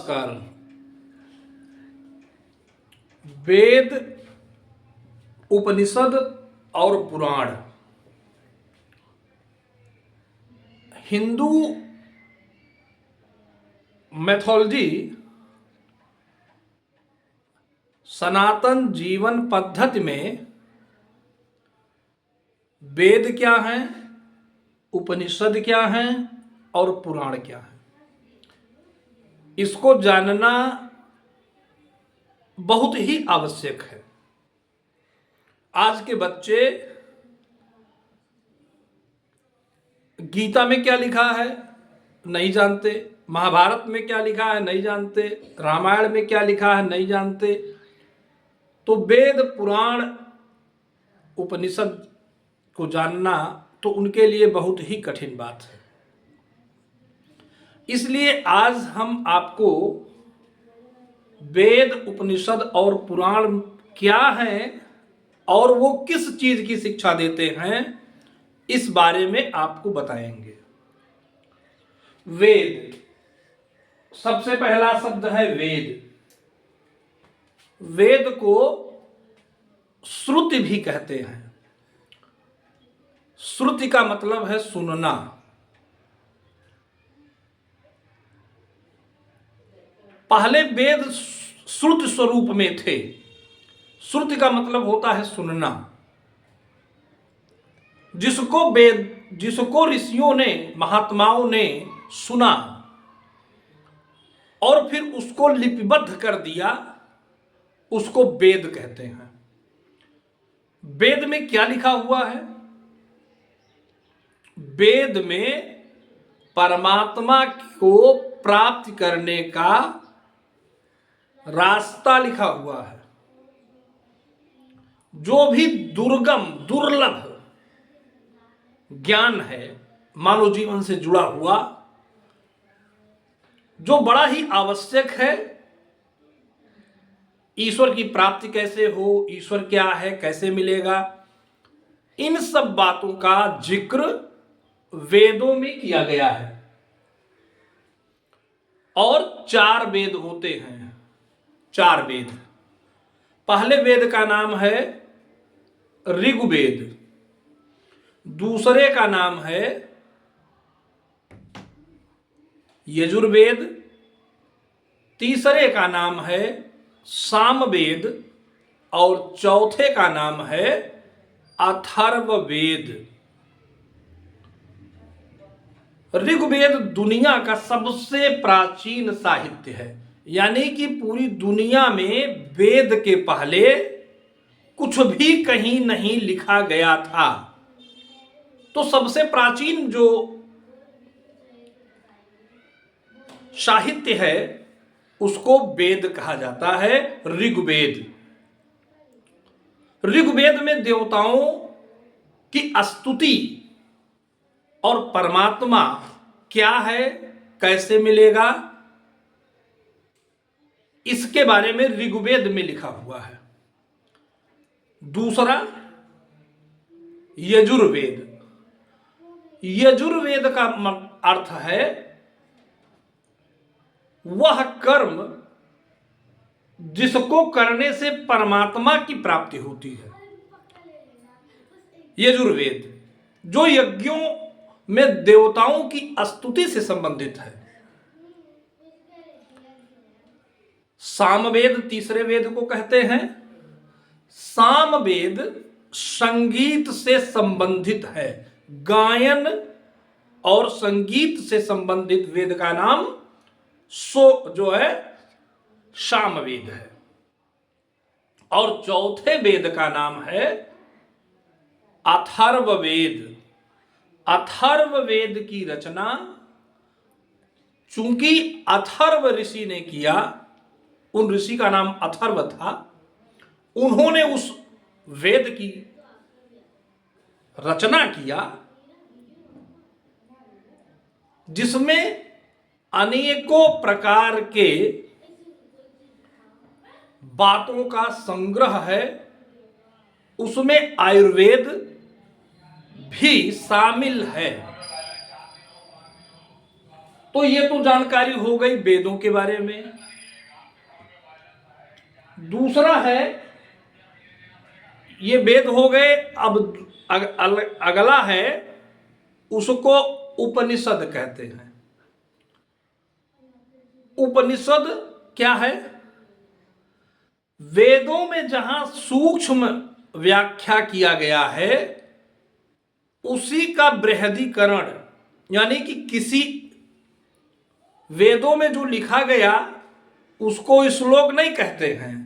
नमस्कार। वेद, उपनिषद और पुराण हिंदू मैथोलॉजी सनातन जीवन पद्धति में वेद क्या हैं, उपनिषद क्या हैं और पुराण क्या हैं, इसको जानना बहुत ही आवश्यक है। आज के बच्चे गीता में क्या लिखा है नहीं जानते, महाभारत में क्या लिखा है नहीं जानते, रामायण में क्या लिखा है नहीं जानते। तो वेद, पुराण, उपनिषद को जानना तो उनके लिए बहुत ही कठिन बात है। इसलिए आज हम आपको वेद, उपनिषद और पुराण क्या हैं और वो किस चीज की शिक्षा देते हैं, इस बारे में आपको बताएंगे। वेद, सबसे पहला शब्द है वेद। वेद को श्रुति भी कहते हैं। श्रुति का मतलब है सुनना। पहले वेद श्रुति स्वरूप में थे। श्रुति का मतलब होता है सुनना। जिसको ऋषियों ने, महात्माओं ने सुना और फिर उसको लिपिबद्ध कर दिया, उसको वेद कहते हैं। वेद में क्या लिखा हुआ है? वेद में परमात्मा को प्राप्त करने का रास्ता लिखा हुआ है। जो भी दुर्गम, दुर्लभ ज्ञान है मानव जीवन से जुड़ा हुआ, जो बड़ा ही आवश्यक है, ईश्वर की प्राप्ति कैसे हो, ईश्वर क्या है, कैसे मिलेगा, इन सब बातों का जिक्र वेदों में किया गया है। और 4 वेद होते हैं। 4 वेद। पहले वेद का नाम है ऋग्वेद, दूसरे का नाम है यजुर्वेद, तीसरे का नाम है सामवेद और चौथे का नाम है अथर्ववेद। ऋग्वेद दुनिया का सबसे प्राचीन साहित्य है, यानी कि पूरी दुनिया में वेद के पहले कुछ भी कहीं नहीं लिखा गया था। तो सबसे प्राचीन जो साहित्य है उसको वेद कहा जाता है, ऋग्वेद। ऋग्वेद में देवताओं की स्तुति और परमात्मा क्या है, कैसे मिलेगा, इसके बारे में ऋग्वेद में लिखा हुआ है। दूसरा यजुर्वेद। यजुर्वेद का अर्थ है वह कर्म जिसको करने से परमात्मा की प्राप्ति होती है। यजुर्वेद जो यज्ञों में देवताओं की स्तुति से संबंधित है। सामवेद तीसरे वेद को कहते हैं। सामवेद संगीत से संबंधित है। गायन और संगीत से संबंधित वेद का नाम जो है सामवेद है। और चौथे वेद का नाम है अथर्ववेद। अथर्ववेद की रचना चूंकि अथर्व ऋषि ने किया, उन ऋषि का नाम अथर्व था, उन्होंने उस वेद की रचना किया जिसमें अनेकों प्रकार के बातों का संग्रह है। उसमें आयुर्वेद भी शामिल है। तो ये तो जानकारी हो गई वेदों के बारे में। दूसरा है, ये वेद हो गए, अब अगला है, उसको उपनिषद कहते हैं। उपनिषद क्या है? वेदों में जहां सूक्ष्म व्याख्या किया गया है उसी का बृहदीकरण, यानी कि किसी वेदों में जो लिखा गया उसको श्लोक नहीं कहते हैं,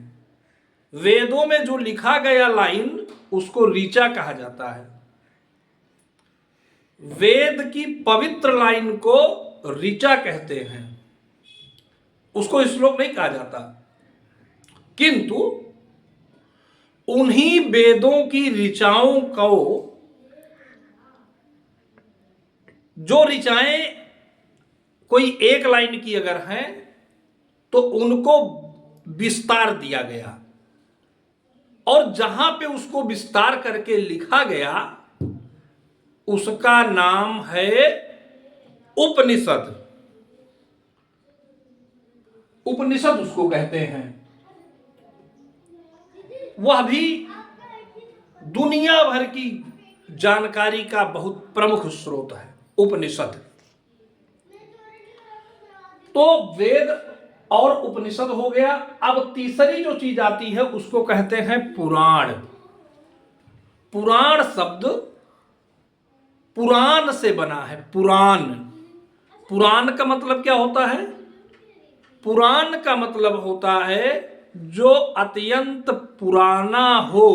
वेदों में जो लिखा गया लाइन उसको ऋचा कहा जाता है। वेद की पवित्र लाइन को ऋचा कहते हैं, उसको श्लोक नहीं कहा जाता। किंतु उन्हीं वेदों की ऋचाओं को, जो ऋचाएं कोई एक लाइन की अगर हैं तो उनको विस्तार दिया गया, और जहां पे उसको विस्तार करके लिखा गया उसका नाम है उपनिषद। उपनिषद उसको कहते हैं। वह भी दुनिया भर की जानकारी का बहुत प्रमुख स्रोत है उपनिषद। तो वेद और उपनिषद हो गया। अब तीसरी जो चीज आती है उसको कहते हैं पुराण। पुराण शब्द पुराण से बना है। पुराण, पुराण का मतलब क्या होता है? पुराण का मतलब होता है जो अत्यंत पुराना हो,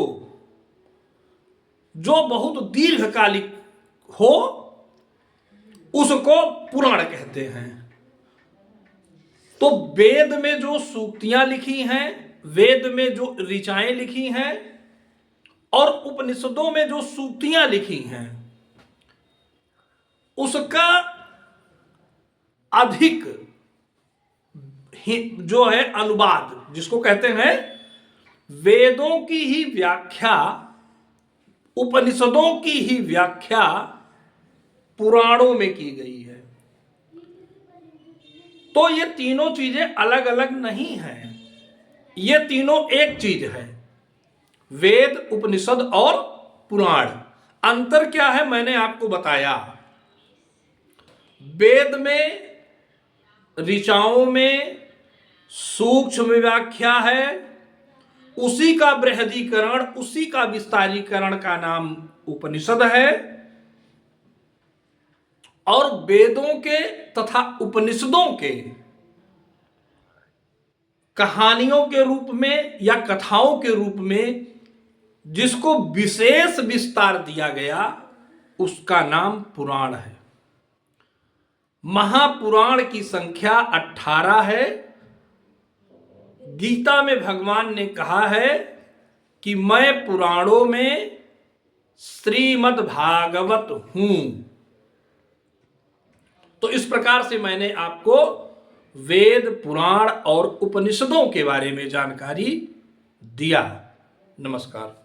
जो बहुत दीर्घकालिक हो, उसको पुराण कहते हैं। तो वेद में जो सूक्तियां लिखी हैं, वेद में जो ऋचाएं लिखी हैं और उपनिषदों में जो सूक्तियां लिखी हैं, उसका अधिक जो है अनुवाद, जिसको कहते हैं वेदों की ही व्याख्या, उपनिषदों की ही व्याख्या पुराणों में की गई है। तो ये तीनों चीजें अलग अलग नहीं हैं, ये तीनों एक चीज है, वेद, उपनिषद और पुराण। अंतर क्या है मैंने आपको बताया। वेद में, ऋचाओं में सूक्ष्म व्याख्या है, उसी का बृहदीकरण, उसी का विस्तारीकरण का नाम उपनिषद है। और वेदों के तथा उपनिषदों के कहानियों के रूप में या कथाओं के रूप में जिसको विशेष विस्तार दिया गया उसका नाम पुराण है। महापुराण की संख्या 18 है। गीता में भगवान ने कहा है कि मैं पुराणों में श्रीमद् भागवत हूं। तो इस प्रकार से मैंने आपको वेद, पुराण और उपनिषदों के बारे में जानकारी दिया। नमस्कार।